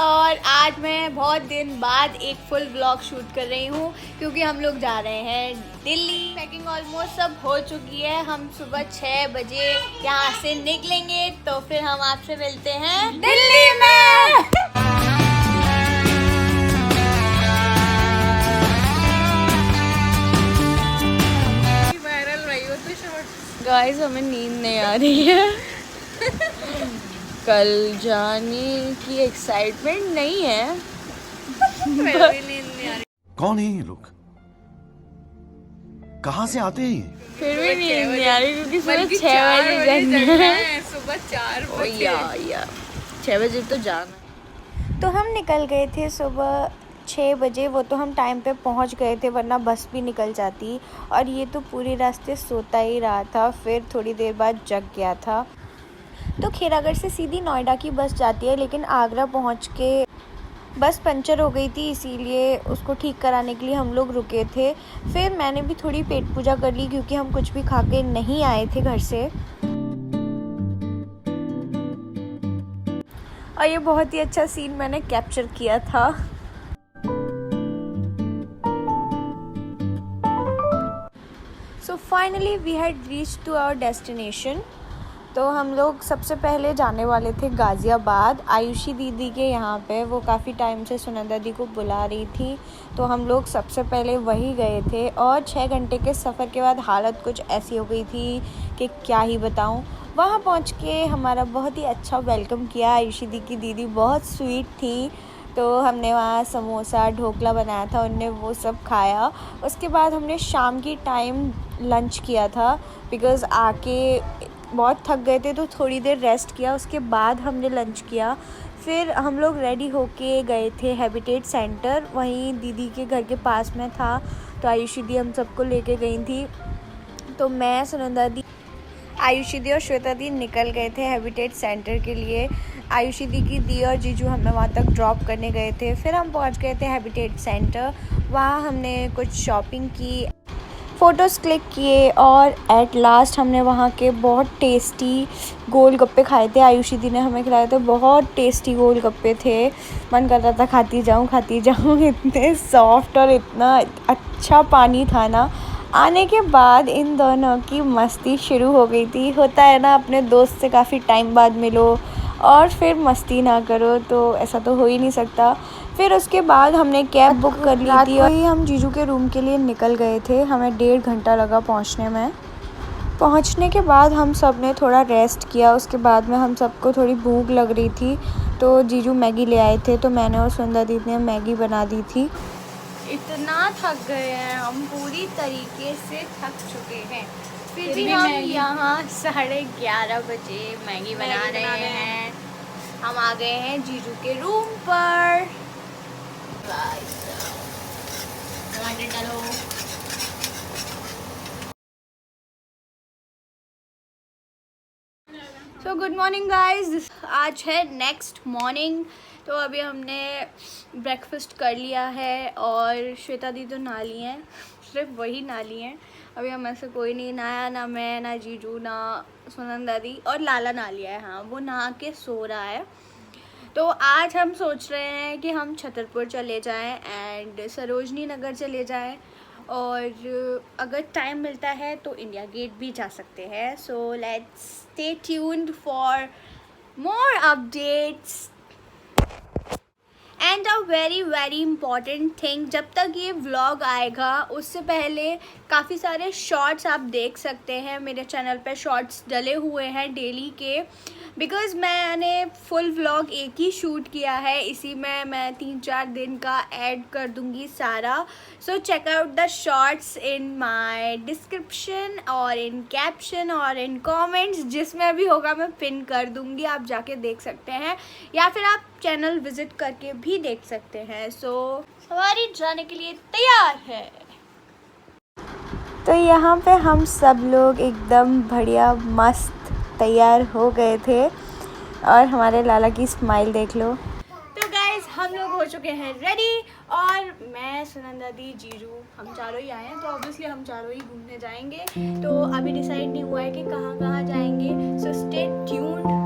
और आज मैं बहुत दिन बाद एक फुल व्लॉग शूट कर रही हूँ क्योंकि हम लोग जा रहे हैं दिल्ली। पैकिंग ऑलमोस्ट सब हो चुकी है। हम सुबह 6 बजे यहाँ से निकलेंगे तो फिर हम आपसे मिलते हैं दिल्ली में। वायरल रही हो तो शॉर्ट। गाइस हमें नींद नहीं आ रही है। कल जाने की एक्साइटमेंट नहीं है। मेरे भी नींद नहीं आ रही। कौन है ये लोग, कहाँ से आते हैं? फिर भी नींद नहीं आ रही क्योंकि सुबह 6 बजे जाना है। सुबह 4 बजे या 6 बजे तो जाना। तो हम निकल गए थे सुबह 6 बजे। वो तो हम टाइम पे पहुंच गए थे वरना बस भी निकल जाती। और ये तो पूरे रास्ते सोता ही रहा था, फिर थोड़ी देर बाद जग गया था। तो खेरागढ़ से सीधी नोएडा की बस जाती है, लेकिन आगरा पहुंच के बस पंचर हो गई थी, इसीलिए उसको ठीक कराने के लिए हम लोग रुके थे। फिर मैंने भी थोड़ी पेट पूजा कर ली क्योंकि हम कुछ भी खा के नहीं आए थे घर से। और ये बहुत ही अच्छा सीन मैंने कैप्चर किया था। So finally we had reached to our destination. तो हम लोग सबसे पहले जाने वाले थे गाज़ियाबाद, आयुषी दीदी के यहाँ पे। वो काफ़ी टाइम से सुनंदा दी को बुला रही थी, तो हम लोग सबसे पहले वही गए थे। और 6 घंटे के सफ़र के बाद हालत कुछ ऐसी हो गई थी कि क्या ही बताऊँ। वहाँ पहुँच के हमारा बहुत ही अच्छा वेलकम किया। आयुषी दी की दीदी बहुत स्वीट थी, तो हमने वहाँ समोसा ढोकला बनाया था, उनने वो सब खाया। उसके बाद हमने शाम की टाइम लंच किया था बिकॉज़ आके बहुत थक गए थे, तो थोड़ी देर रेस्ट किया। उसके बाद हमने लंच किया। फिर हम लोग रेडी होके गए थे हैबिटेट सेंटर, वहीं दीदी के घर के पास में था। तो आयुषी दी हम सबको लेके गई थी। तो मैं, सुनंदा दी, आयुषी दी और श्वेता दी निकल गए थे हैबिटेट सेंटर के लिए। आयुषी दी की दी और जीजू हमें वहाँ तक ड्रॉप करने गए थे। फिर हम पहुँच गए थे हैबिटेट सेंटर। वहाँ हमने कुछ शॉपिंग की, फ़ोटोज़ क्लिक किए और एट लास्ट हमने वहाँ के बहुत टेस्टी गोलगप्पे खाए थे। आयुषी दी ने हमें खिलाए थे, बहुत टेस्टी गोलगप्पे थे। मन कर रहा था खाती जाऊँ। इतने सॉफ्ट और इतना अच्छा पानी था ना। आने के बाद इन दोनों की मस्ती शुरू हो गई थी। होता है ना, अपने दोस्त से काफ़ी टाइम बाद मिलो और फिर मस्ती ना करो, तो ऐसा तो हो ही नहीं सकता। फिर उसके बाद हमने कैब बुक कर ली थी और हम जीजू के रूम के लिए निकल गए थे। हमें 1.5 घंटा लगा पहुंचने में। पहुंचने के बाद हम सब ने थोड़ा रेस्ट किया। उसके बाद में हम सबको थोड़ी भूख लग रही थी, तो जीजू मैगी ले आए थे, तो मैंने और सुंदर दीदी ने मैगी बना दी थी। इतना थक गए हैं हम, पूरी तरीके से थक चुके हैं। फिर भी हम यहाँ 11:30 बजे मैगी बना रहे हैं। हम आ गए हैं जीजू के रूम पर। टमाटर डालो। So good morning guys. आज है नेक्स्ट मॉर्निंग। तो अभी हमने ब्रेकफास्ट कर लिया है और श्वेता दी तो नहा ली हैं, सिर्फ वही नहा ली हैं। अभी हम ऐसे कोई नहीं नहाया, ना मैं, ना जीजू, ना सुनंदा दी। और लाला नहा लिया है, हाँ वो नहा के सो रहा है। तो आज हम सोच रहे हैं कि हम छतरपुर चले जाएं एंड सरोजनी नगर चले जाएं, और अगर टाइम मिलता है तो इंडिया गेट भी जा सकते हैं। So let's stay tuned for more updates. And a very important thing, जब तक ये व्लॉग आएगा उससे पहले काफ़ी सारे शॉर्ट्स आप देख सकते हैं। मेरे चैनल पे शॉर्ट्स डले हुए हैं डेली के, बिकॉज़ मैंने फुल व्लॉग एक ही शूट किया है। इसी में मैं 3-4 दिन का ऐड कर दूंगी सारा। So check out the shorts in my description और इन कैप्शन और इन कमेंट्स, जिसमें भी होगा मैं पिन कर दूंगी, आप जाके देख सकते हैं, या फिर आप चैनल विजिट करके भी देख सकते हैं। सो सवारी जाने के लिए तैयार है। तो यहाँ पे हम सब लोग एकदम बढ़िया मस्त तैयार हो गए थे, और हमारे लाला की स्माइल देख लो। तो गाइज हम लोग हो चुके हैं रेडी, और मैं, सुनंदा दी, जीजू, हम चारों ही आए हैं। तो ऑब्वियसली हम चारों ही घूमने जाएंगे। तो अभी डिसाइड नहीं हुआ है कि कहाँ कहाँ जाएंगे। So stay tuned.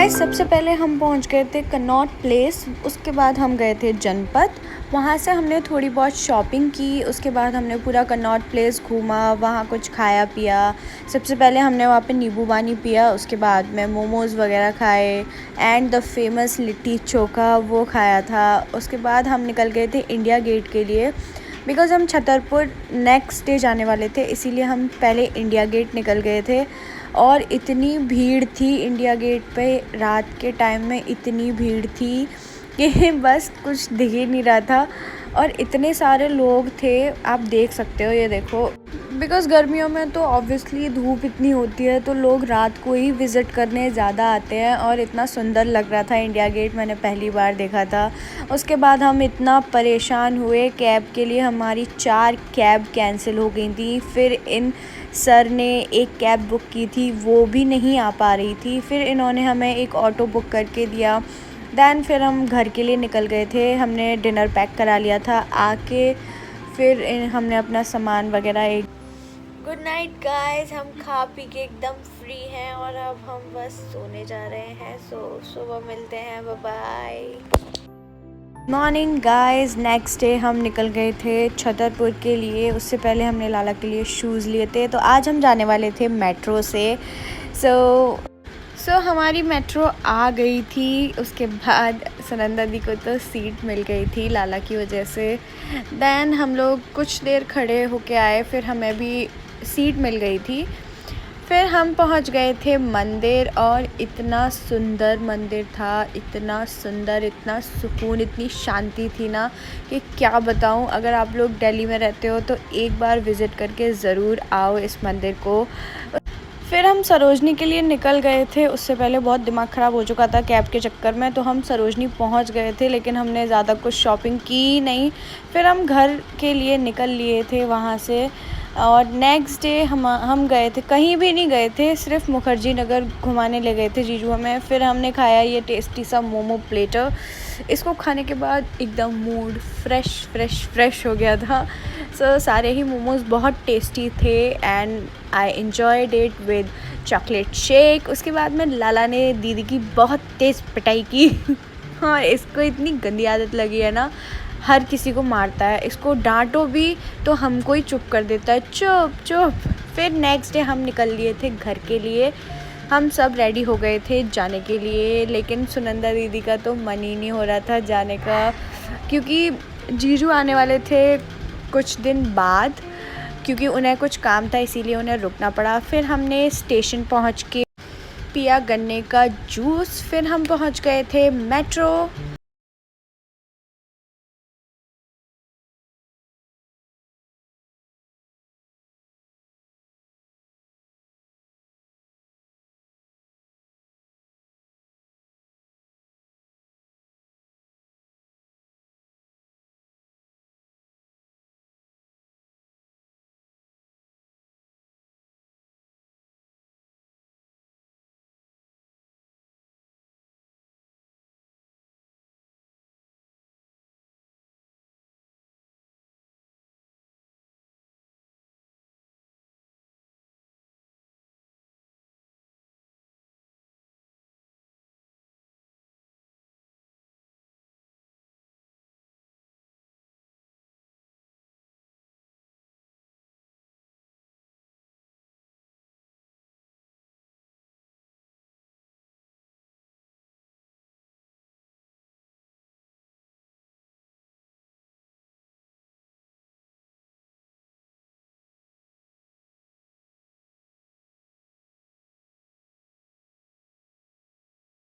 गाइस सबसे पहले हम पहुंच गए थे कनॉट प्लेस, उसके बाद हम गए थे जनपथ। वहाँ से हमने थोड़ी बहुत शॉपिंग की, उसके बाद हमने पूरा कनॉट प्लेस घूमा, वहाँ कुछ खाया पिया। सबसे पहले हमने वहाँ पे नींबू पानी पिया, उसके बाद में मोमोज़ वगैरह खाए and the famous litti chokha वो खाया था। उसके बाद हम निकल गए थे इंडिया गेट के लिए, बिकॉज़ हम छतरपुर नेक्स्ट डे जाने वाले थे, इसीलिए हम पहले इंडिया गेट निकल गए थे। और इतनी भीड़ थी इंडिया गेट पे, रात के टाइम में इतनी भीड़ थी कि बस कुछ दिख ही नहीं रहा था। और इतने सारे लोग थे, आप देख सकते हो, ये देखो। बिकॉज़ गर्मियों में तो ऑब्वियसली धूप इतनी होती है तो लोग रात को ही विज़िट करने ज़्यादा आते हैं। और इतना सुंदर लग रहा था इंडिया गेट, मैंने पहली बार देखा था। उसके बाद हम इतना परेशान हुए कैब के लिए, हमारी 4 कैब कैंसिल हो गई थी। फिर इन सर ने एक कैब बुक की थी, वो भी नहीं आ पा रही थी। फिर इन्होंने हमें एक ऑटो बुक करके दिया। दैन फिर हम घर के लिए निकल गए थे, हमने डिनर पैक करा लिया था। आके फिर हमने अपना सामान वगैरह एक गुड नाइट गाइस, हम खा पी के एकदम फ्री हैं और अब हम बस सोने जा रहे हैं। सुबह मिलते हैं, bye bye. Morning guys, next day हम निकल गए थे छतरपुर के लिए। उससे पहले हमने लाला के लिए शूज़ लिए थे, तो आज हम जाने वाले थे मेट्रो से। सो हमारी मेट्रो आ गई थी। उसके बाद सुनंदा दी को तो सीट मिल गई थी लाला की वजह से। दैन हम लोग कुछ देर खड़े होके आए, फिर हमें भी सीट मिल गई थी। फिर हम पहुंच गए थे मंदिर, और इतना सुंदर मंदिर था, इतना सुंदर, इतना सुकून, इतनी शांति थी ना कि क्या बताऊं। अगर आप लोग दिल्ली में रहते हो तो एक बार विज़िट करके ज़रूर आओ इस मंदिर को। फिर हम सरोजनी के लिए निकल गए थे। उससे पहले बहुत दिमाग ख़राब हो चुका था कैब के चक्कर में, तो हम सरोजनी पहुंच गए थे, लेकिन हमने ज़्यादा कुछ शॉपिंग की नहीं। फिर हम घर के लिए निकल लिए थे वहाँ से। और नेक्स्ट डे हम गए थे, कहीं भी नहीं गए थे, सिर्फ मुखर्जी नगर घुमाने ले गए थे जीजू हमें। फिर हमने खाया ये टेस्टी सा मोमो प्लेटर। इसको खाने के बाद एकदम मूड फ्रेश हो गया था। सारे ही मोमोज़ बहुत टेस्टी थे and I enjoyed it with chocolate shake. उसके बाद में लाला ने दीदी की बहुत तेज़ पिटाई की और इसको इतनी गंदी आदत लगी है ना, हर किसी को मारता है। इसको डांटो भी तो हमको ही चुप कर देता है, चुप। फिर नेक्स्ट डे हम निकल लिए थे घर के लिए। हम सब रेडी हो गए थे जाने के लिए, लेकिन सुनंदा दीदी का तो मन ही नहीं हो रहा था जाने का, क्योंकि जीजू आने वाले थे कुछ दिन बाद, क्योंकि उन्हें कुछ काम था, इसीलिए उन्हें रुकना पड़ा। फिर हमने स्टेशन पहुंच के पिया गन्ने का जूस। फिर हम पहुंच गए थे मेट्रो।